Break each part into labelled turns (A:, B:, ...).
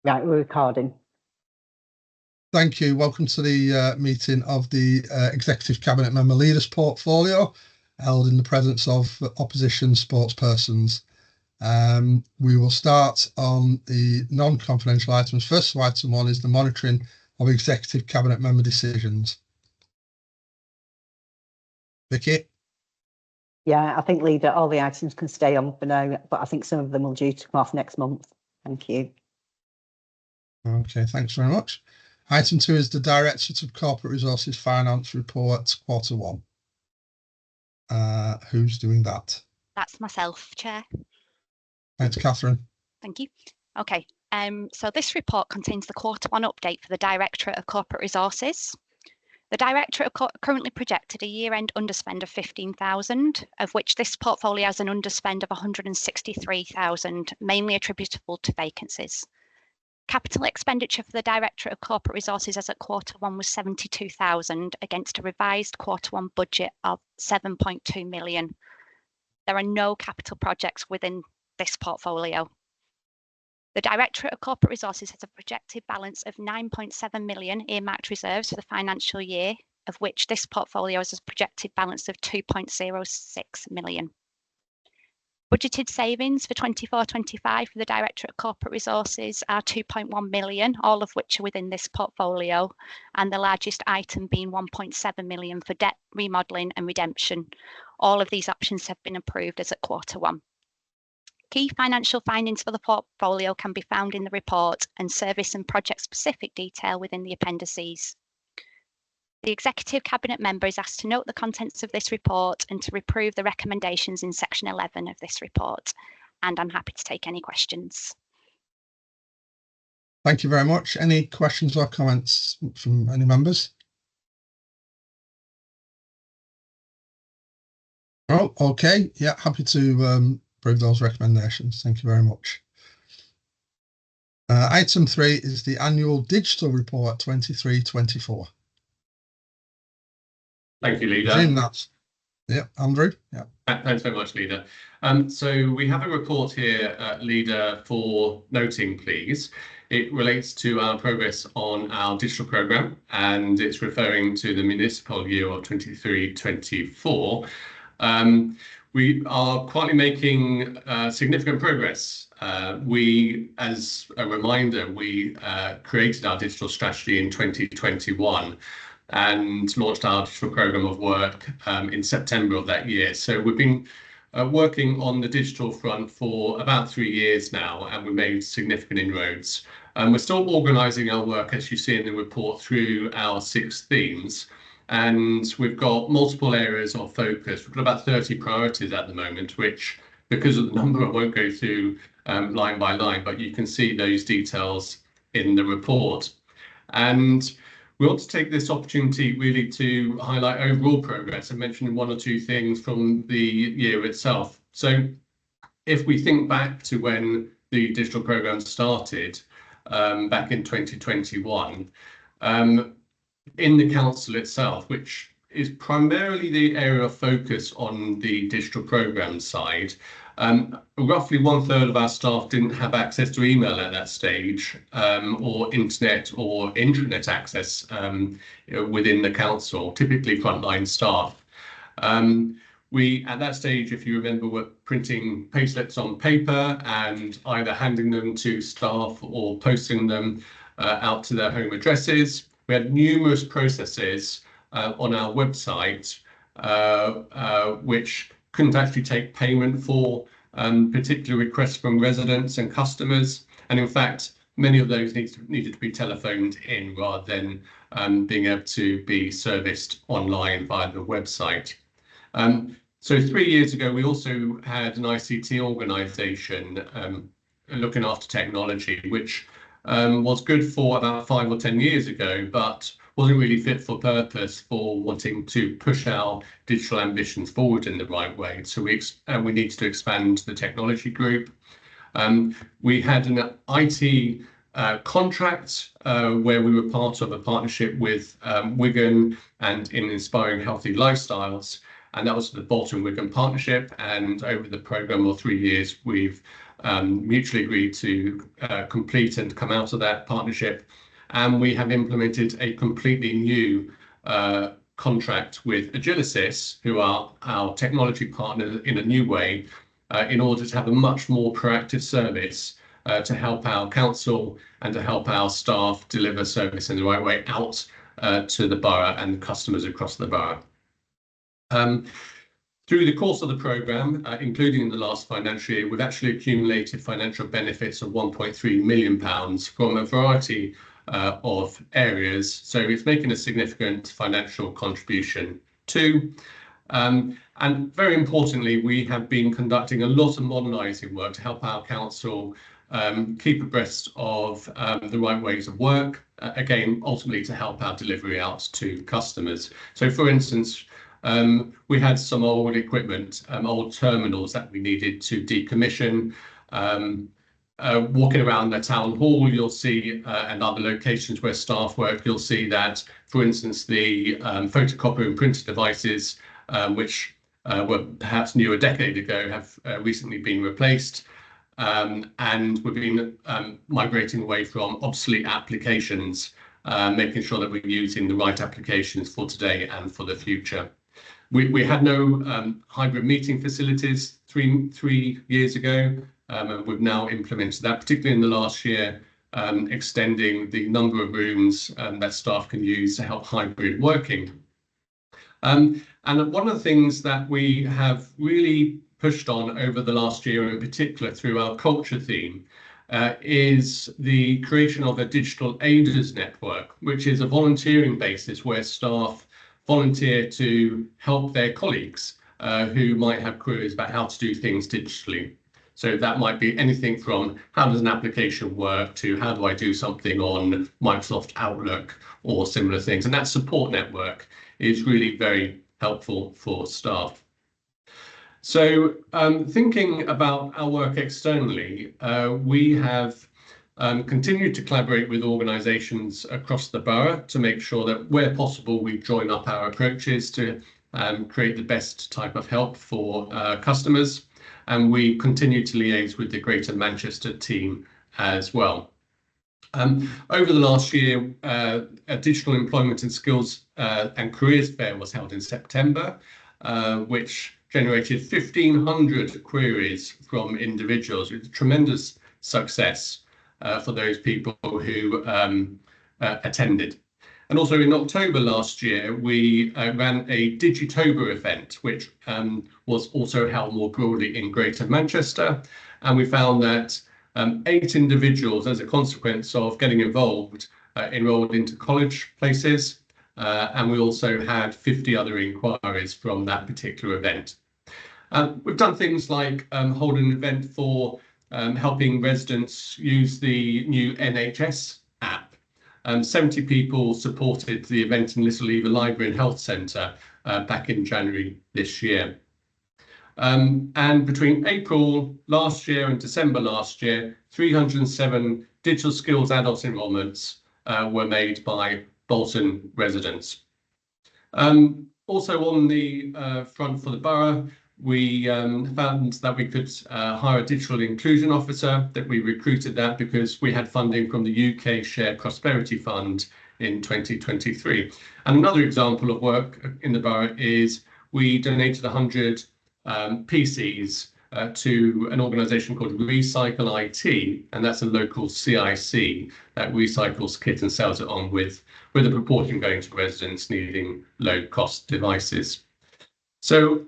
A: Right, we're recording.
B: Thank you. Welcome to the meeting of the Executive Cabinet Member Leaders Portfolio, held in the presence of opposition sportspersons. We will start on the non-confidential items. First, item one is the monitoring of Executive Cabinet Member decisions. Vicky?
A: Yeah, I think, Leader, all the items can stay on for now, but I think some of them will due to come off next month. Thank you.
B: Okay, thanks very much. Item two is the Directorate of Corporate Resources Finance Report, quarter one. Who's doing that?
C: That's myself, Chair.
B: Thanks, Catherine.
C: Thank you. Okay, so this report contains the quarter one update for the Directorate of Corporate Resources. The Directorate currently projected a year-end underspend of 15,000, of which this portfolio has an underspend of 163,000, mainly attributable to vacancies. Capital expenditure for the Directorate of Corporate Resources as at quarter one was 72,000 against a revised quarter one budget of 7.2 million. There are no capital projects within this portfolio. The Directorate of Corporate Resources has a projected balance of 9.7 million earmarked reserves for the financial year, of which this portfolio has a projected balance of 2.06 million. Budgeted savings for 24-25 for the Directorate of Corporate Resources are 2.1 million, all of which are within this portfolio, and the largest item being 1.7 million for debt remodelling and redemption. All of these options have been approved as at quarter one. Key financial findings for the portfolio can be found in the report, and service and project specific detail within the appendices. The Executive Cabinet Member is asked to note the contents of this report and to approve the recommendations in section 11 of this report, and I'm happy to take any questions.
B: Thank you very much. Any questions or comments from any members? Oh, okay. Yeah, happy to approve those recommendations. Thank you very much. Item 3 is the annual digital report 23-24.
D: Thank you, Leader.
B: Yeah, Andrew. Yeah.
D: Thanks very much, Leader. So we have a report here, Leader, for noting, please. It relates to our progress on our digital programme, and it's referring to the municipal year of 23-24. We are quietly making significant progress. We, as a reminder, we created our digital strategy in 2021 and launched our digital programme of work in September of that year. So we've been working on the digital front for about 3 years now, and we've made significant inroads. We're still organising our work, as you see in the report, through our 6 themes. And we've got multiple areas of focus. We've got about 30 priorities at the moment, which, because of the number, I won't go through line by line, but you can see those details in the report. And we want to take this opportunity really to highlight overall progress and mention 1 or 2 things from the year itself. So if we think back to when the digital programme started back in 2021, in the council itself, which is primarily the area of focus on the digital programme side, roughly 1/3 of our staff didn't have access to email at that stage, or internet or intranet access within the council, typically frontline staff. We, at that stage, if you remember, were printing payslips on paper and either handing them to staff or posting them out to their home addresses. We had numerous processes on our website which couldn't actually take payment for particular requests from residents and customers. And in fact, many of those needed to be telephoned in rather than being able to be serviced online via the website. So 3 years ago, we also had an ICT organisation looking after technology, which was good for about 5 or 10 years ago, but wasn't really fit for purpose for wanting to push our digital ambitions forward in the right way. So we needed to expand the technology group. We had an IT contract where we were part of a partnership with Wigan and in Inspiring Healthy Lifestyles, and that was the Bolton Wigan partnership. And over the programme of 3 years, we've mutually agreed to complete and come out of that partnership. And we have implemented a completely new contract with Agilysys, who are our technology partner in a new way, in order to have a much more proactive service to help our council and to help our staff deliver service in the right way out to the borough and customers across the borough. Through the course of the programme, including in the last financial year, we've actually accumulated financial benefits of £1.3 million from a variety of areas. So it's making a significant financial contribution too. And very importantly, we have been conducting a lot of modernising work to help our council keep abreast of the right ways of work, again, ultimately to help our delivery out to customers. So for instance, we had some old equipment, old terminals that we needed to decommission. Walking around the town hall, you'll see, and other locations where staff work, you'll see that, for instance, the photocopier and printer devices, which were perhaps new a decade ago, have recently been replaced. And we've been migrating away from obsolete applications, making sure that we're using the right applications for today and for the future. We had no hybrid meeting facilities three years ago, and we've now implemented that, particularly in the last year, extending the number of rooms that staff can use to help hybrid working. And one of the things that we have really pushed on over the last year, in particular through our culture theme, is the creation of a digital aiders network, which is a volunteering basis where staff volunteer to help their colleagues who might have queries about how to do things digitally. So that might be anything from how does an application work to how do I do something on Microsoft Outlook or similar things. And that support network is really very helpful for staff. So thinking about our work externally, we have continued to collaborate with organisations across the borough to make sure that where possible we join up our approaches to create the best type of help for customers. And we continue to liaise with the Greater Manchester team as well. Over the last year, a digital employment and skills and careers fair was held in September, which generated 1,500 queries from individuals, with tremendous success for those people who attended. And also in October last year, we ran a Digitober event, which was also held more broadly in Greater Manchester. And we found that 8 individuals, as a consequence of getting involved, enrolled into college places. And we also had 50 other inquiries from that particular event. We've done things like hold an event for helping residents use the new NHS app. 70 people supported the event in Little Lever Library and Health Centre back in January this year. And between April last year and December last year, 307 digital skills adults enrolments were made by Bolton residents. Also on the front for the borough, we found that we could hire a digital inclusion officer, that we recruited that because we had funding from the UK Shared Prosperity Fund in 2023. And another example of work in the borough is we donated 100 PCs to an organisation called Recycle IT, and that's a local CIC that recycles kit and sells it on with a proportion going to residents needing low-cost devices. So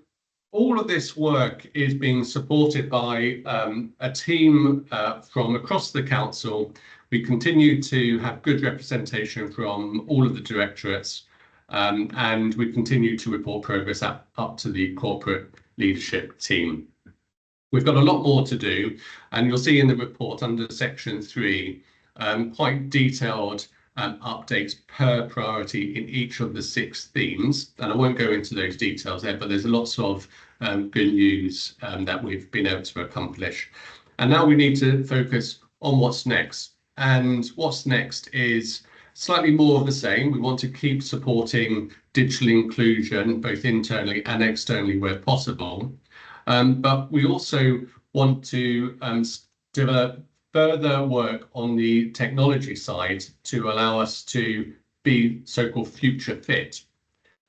D: all of this work is being supported by a team from across the council. We continue to have good representation from all of the directorates, and we continue to report progress up to the corporate leadership team. We've got a lot more to do, and you'll see in the report under section 3 quite detailed updates per priority in each of the 6 themes. And I won't go into those details there, but there's lots of good news that we've been able to accomplish. And now we need to focus on what's next. And what's next is slightly more of the same. We want to keep supporting digital inclusion, both internally and externally where possible. But we also want to develop further work on the technology side to allow us to be so-called future fit.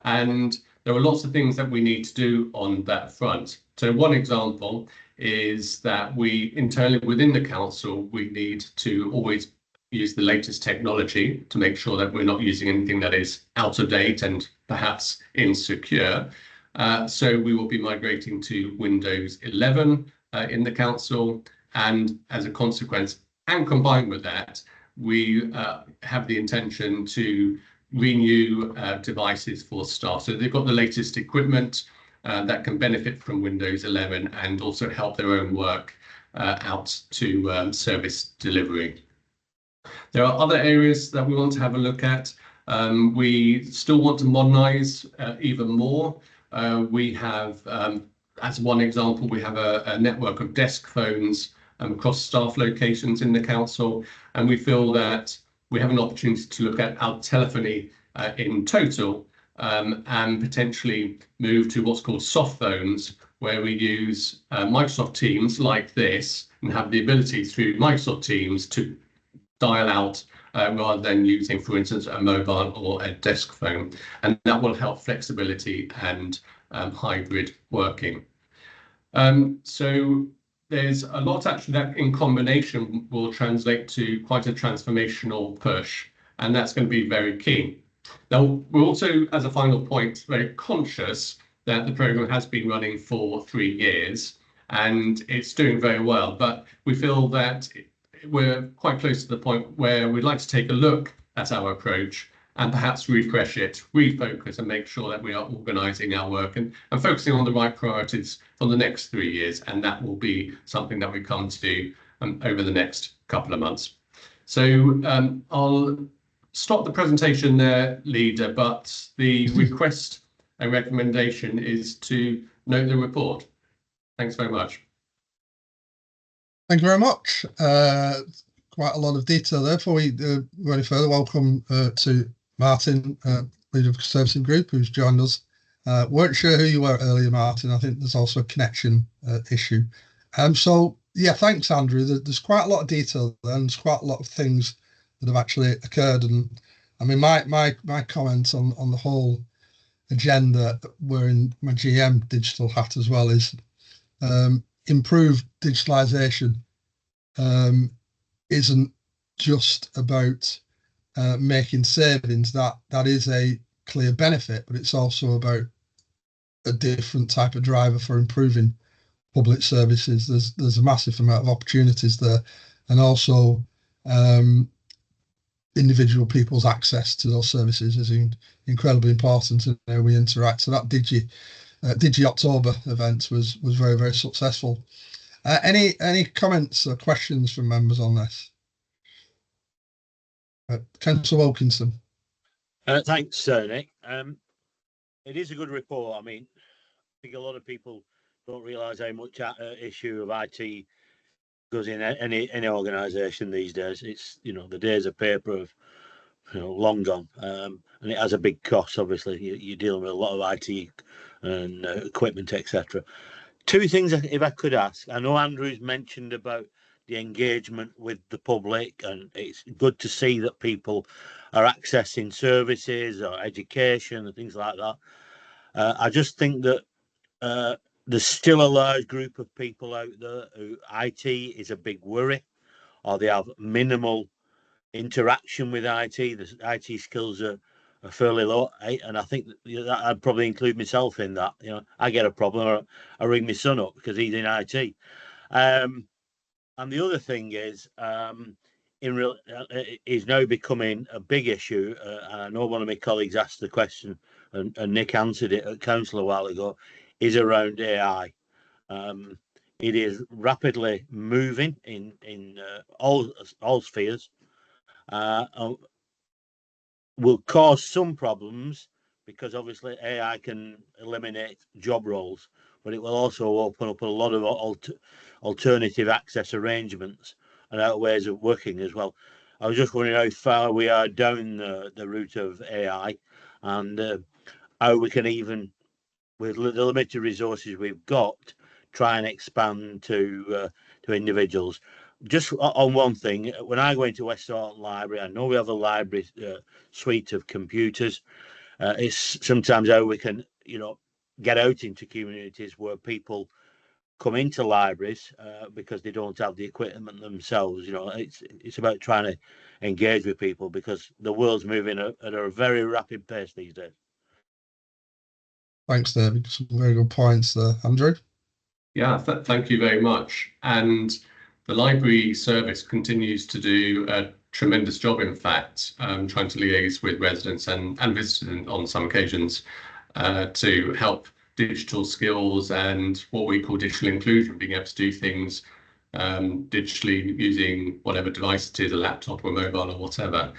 D: And there are lots of things that we need to do on that front. So one example is that we internally within the council, we need to always use the latest technology to make sure that we're not using anything that is out of date and perhaps insecure. So we will be migrating to Windows 11 in the council, and as a consequence, and combined with that, we have the intention to renew devices for staff. So they've got the latest equipment that can benefit from Windows 11 and also help their own work out to service delivery. There are other areas that we want to have a look at. We still want to modernize even more. We have, as one example, we have a network of desk phones across staff locations in the council, and we feel that we have an opportunity to look at our telephony in total and potentially move to what's called soft phones, where we use Microsoft Teams like this and have the ability through Microsoft Teams to dial out rather than using, for instance, a mobile or a desk phone. And that will help flexibility and hybrid working. So there's a lot actually that in combination will translate to quite a transformational push, and that's going to be very key. Now, we're also, as a final point, very conscious that the programme has been running for 3 years and it's doing very well, but we feel that we're quite close to the point where we'd like to take a look at our approach and perhaps refresh it, refocus, and make sure that we are organising our work and focusing on the right priorities for the next 3 years. And that will be something that we come to over the next couple of months. So I'll stop the presentation there, Leader, but the request and recommendation is to note the report. Thanks very much.
B: Thank you very much. Quite a lot of detail there. Before we go any further, welcome to Martin, leader of Conservative Group, who's joined us. Weren't sure who you were earlier, Martin. I think there's also a connection issue. So yeah, thanks, Andrew. There's quite a lot of detail there, and there's quite a lot of things that have actually occurred. And I mean, my comments on the whole agenda, wearing my GM digital hat as well, is improved digitalisation isn't just about making savings. That is a clear benefit, but it's also about a different type of driver for improving public services. There's a massive amount of opportunities there, and also individual people's access to those services is incredibly important in how we interact. So that Digi October event was very, very successful. Any comments or questions from members on this? Councillor Wilkinson.
E: Thanks, Nick. It is a good report. I mean, I think a lot of people don't realise how much issue of IT goes in any organisation these days. It's, the days of paper have, long gone, and it has a big cost. Obviously, you're dealing with a lot of IT and equipment, etc. Two things, if I could ask. I know Andrew's mentioned about the engagement with the public, and it's good to see that people are accessing services or education and things like that. I just think that there's still a large group of people out there who IT is a big worry, or they have minimal interaction with IT. The IT skills are fairly low, and I think that I'd probably include myself in that. I get a problem, or I ring my son up because he's in IT. And the other thing is, is now becoming a big issue. And I know one of my colleagues asked the question, and Nick answered it at council a while ago, is around AI. It is rapidly moving in all spheres. Will cause some problems because obviously AI can eliminate job roles, but it will also open up a lot of alternative access arrangements and other ways of working as well. I was just wondering how far we are down the route of AI, and how we can, even with the limited resources we've got, try and expand to individuals. Just on one thing, when I go into West Thornton Library, I know we have a library suite of computers. It's sometimes how we can, get out into communities where people come into libraries because they don't have the equipment themselves. It's about trying to engage with people because the world's moving at a very rapid pace these days.
B: Thanks, David. Some very good points there. Andrew?
D: Yeah, thank you very much. And the library service continues to do a tremendous job, in fact, trying to liaise with residents and visitors on some occasions to help digital skills and what we call digital inclusion, being able to do things digitally using whatever device it is, a laptop or mobile or whatever.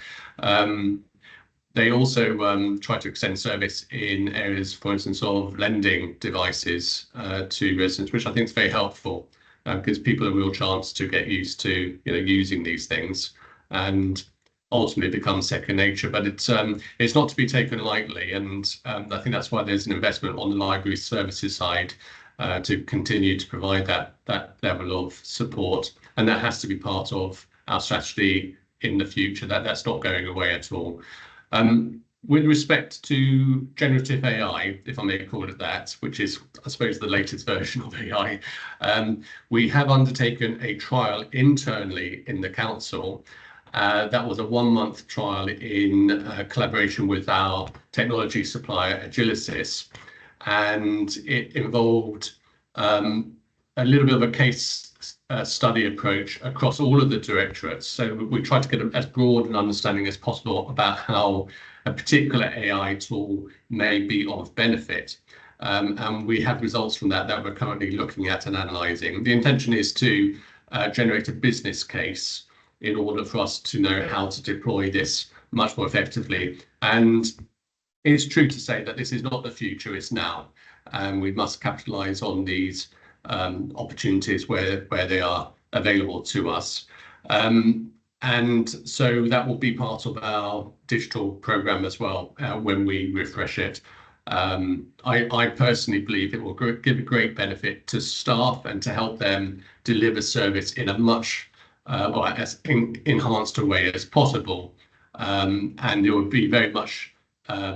D: They also try to extend service in areas, for instance, of lending devices to residents, which I think is very helpful because people have a real chance to get used to using these things and ultimately become second nature. But it's not to be taken lightly, and I think that's why there's an investment on the library services side to continue to provide that level of support, and that has to be part of our strategy in the future. That's not going away at all. With respect to generative AI, if I may call it that, which is, I suppose, the latest version of AI, we have undertaken a trial internally in the council. That was a 1-month trial in collaboration with our technology supplier, Agilysys, and it involved a little bit of a case study approach across all of the directorates. So we tried to get as broad an understanding as possible about how a particular AI tool may be of benefit. And we have results from that we're currently looking at and analysing. The intention is to generate a business case in order for us to know how to deploy this much more effectively. And it's true to say that this is not the future, it's now. And we must capitalise on these opportunities where they are available to us. And so that will be part of our digital programme as well when we refresh it. I personally believe it will give a great benefit to staff and to help them deliver service in a much as enhanced a way as possible. And it will be very much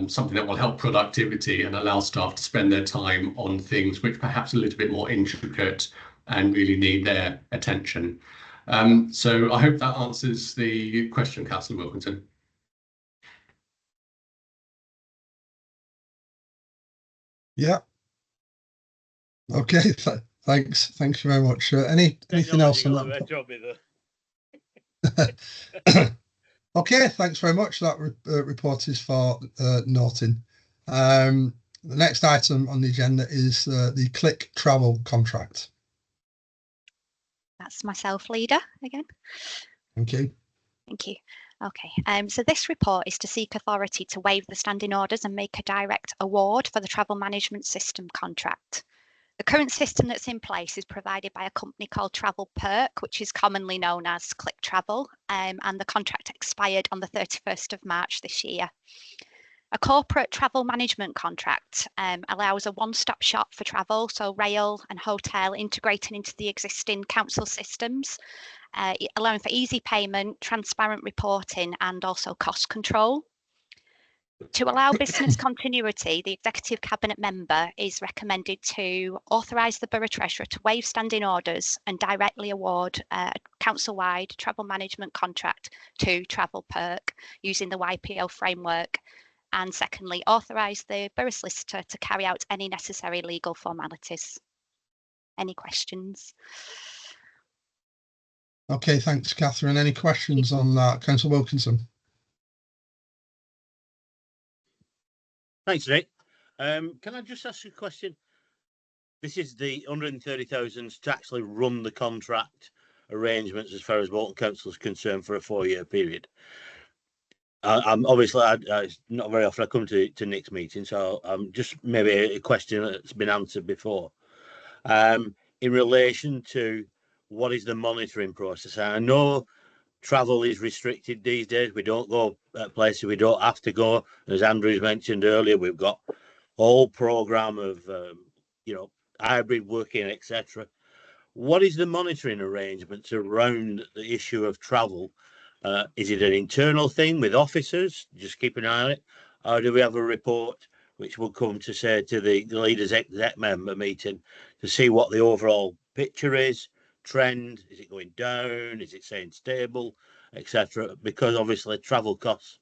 D: something that will help productivity and allow staff to spend their time on things which perhaps are a little bit more intricate and really need their attention. So I hope that answers the question, Councillor Wilkinson.
B: Yeah. Okay. Thanks very much. Anything else on that? Okay, thanks very much. That report is for noting. The next item on the agenda is the Click Travel contract.
C: That's myself, Leader, again.
B: Thank you.
C: Thank you. Okay, so this report is to seek authority to waive the standing orders and make a direct award for the travel management system contract. The current system that's in place is provided by a company called Travel Perk, which is commonly known as Click Travel, and the contract expired on the 31st of March this year. A corporate travel management contract allows a one-stop shop for travel, so rail and hotel integrating into the existing council systems, allowing for easy payment, transparent reporting, and also cost control. To allow business continuity, the Executive Cabinet member is recommended to authorise the Borough Treasurer to waive standing orders and directly award a council-wide travel management contract to Travel Perk using the YPO framework. And secondly, authorise the Borough Solicitor to carry out any necessary legal formalities. Any questions?
B: Okay, thanks, Catherine. Any questions on that? Councillor Wilkinson.
E: Thanks, Nick. Can I just ask you a question? This is the 130,000 to actually run the contract arrangements as far as Bolton Council is concerned for a 4-year period. I'm obviously not very often I come to Nick's meeting, so just maybe a question that's been answered before. In relation to what is the monitoring process? I know travel is restricted these days. We don't go at places we don't have to go. As Andrew's mentioned earlier, we've got a whole programme of hybrid working, etc. What is the monitoring arrangements around the issue of travel? Is it an internal thing with officers, just keep an eye on it? Or do we have a report which will come to say to the leaders exec member meeting to see what the overall picture is, trend, is it going down, is it staying stable, etc.? Because obviously travel costs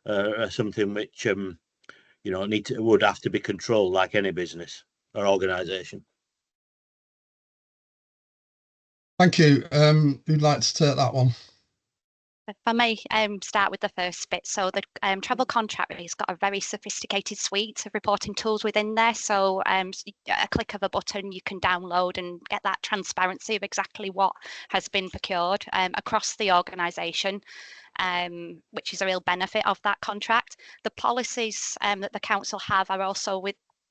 E: are something which would have to be controlled like any business or organisation.
B: Thank you. Who'd like to take that one?
C: If I may start with the first bit. So the travel contract has got a very sophisticated suite of reporting tools within there. So a click of a button, you can download and get that transparency of exactly what has been procured across the organisation, which is a real benefit of that contract. The policies that the council have are also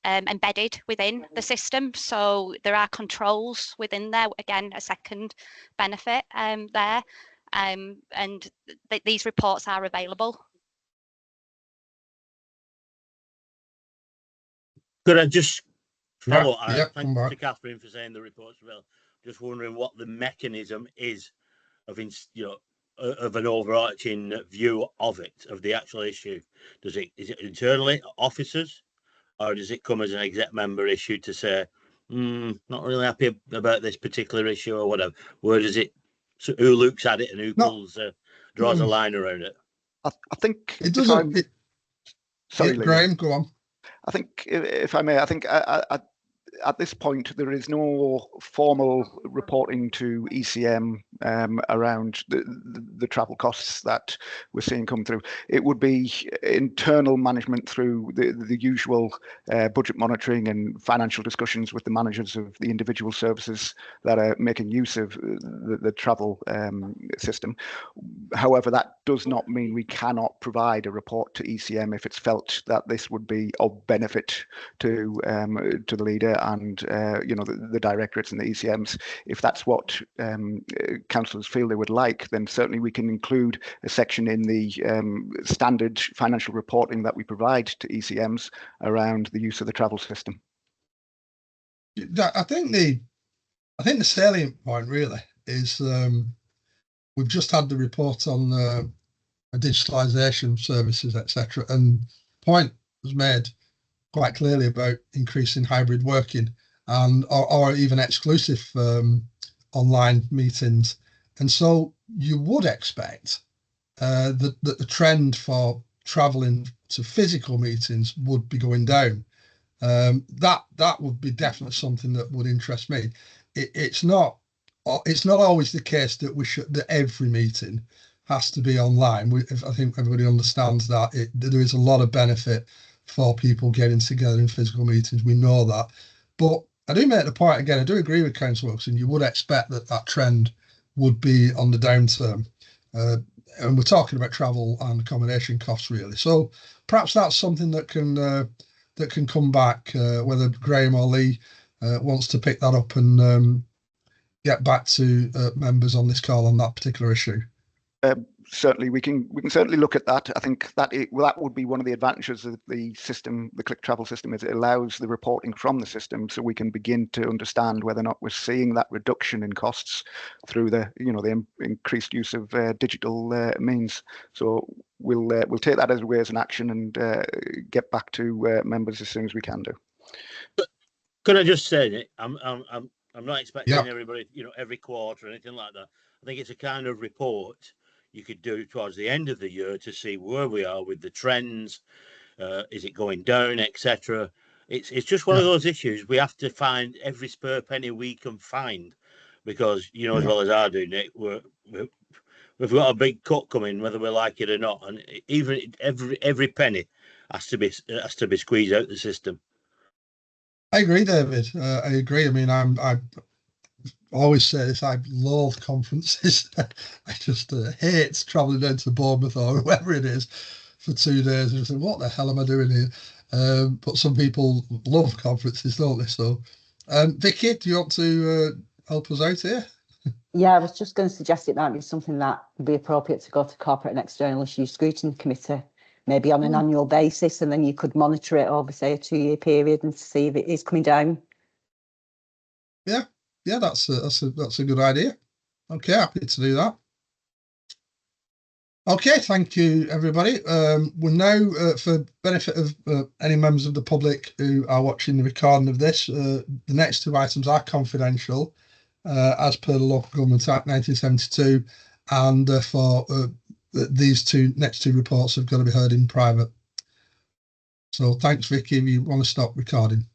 C: embedded within the system. So there are controls within there. Again, a second benefit there. And these reports are available.
E: Could I just follow?
B: Thank
E: you to Catherine for saying the reports available. Just wondering what the mechanism is of of an overarching view of it, of the actual issue. Is it internally officers, or does it come as an exec member issue to say, not really happy about this particular issue or whatever? Where does it? So who looks at it and who draws a line around it?
F: I think
B: it doesn't. Sorry, Graham, go on.
F: I think, if I may, I think at this point there is no formal reporting to ECM around the travel costs that we're seeing come through. It would be internal management through the usual budget monitoring and financial discussions with the managers of the individual services that are making use of the travel system. However, that does not mean we cannot provide a report to ECM if it's felt that this would be of benefit to the leader and the directorates and the ECMs. If that's what councillors feel they would like, then certainly we can include a section in the standard financial reporting that we provide to ECMs around the use of the travel system.
B: I think the salient point really is we've just had the report on digitalisation services, etc., and point was made quite clearly about increasing hybrid working and or even exclusive online meetings. And so you would expect that the trend for travelling to physical meetings would be going down. That would be definitely something that would interest me. It's not always the case that every meeting has to be online. I think everybody understands that there is a lot of benefit for people getting together in physical meetings. We know that. But I do make the point again, I do agree with Councillor Wilson, you would expect that trend would be on the downturn. And we're talking about travel and accommodation costs really. So perhaps that's something that can come back, whether Graham or Lee wants to pick that up and get back to members on this call on that particular issue.
F: Certainly, we can certainly look at that. I think that that would be one of the advantages of the system, the Click Travel system, is it allows the reporting from the system, so we can begin to understand whether or not we're seeing that reduction in costs through the increased use of digital means. So we'll take that as an action and get back to members as soon as we can do.
E: But can I just say, I'm not expecting everybody, every quarter or anything like that. I think it's a kind of report you could do towards the end of the year to see where we are with the trends. Is it going down, etc. It's just one of those issues we have to find every spare penny we can find, because as well as I do, Nick, we've got a big cut coming, whether we like it or not, and even every penny has to be squeezed out the system.
B: I agree, David. I agree. I mean, I always say this, I loathe conferences. I just hate travelling down to Bournemouth or wherever it is for 2 days and say, what the hell am I doing here? But some people love conferences, don't they? So, Vicky, do you want to help us out here?
A: Yeah, I was just going to suggest it might be something that would be appropriate to go to Corporate and External Issues Scrutiny Committee, maybe on an annual basis, and then you could monitor it over, say, a 2-year period and see if it is coming down.
B: Yeah, that's a good idea. Okay, happy to do that. Okay, thank you, everybody. We're now, for benefit of any members of the public who are watching the recording of this, the next two items are confidential, as per the Local Government Act 1972, and therefore these next two reports have got to be heard in private. So thanks, Vicky, if you want to stop recording.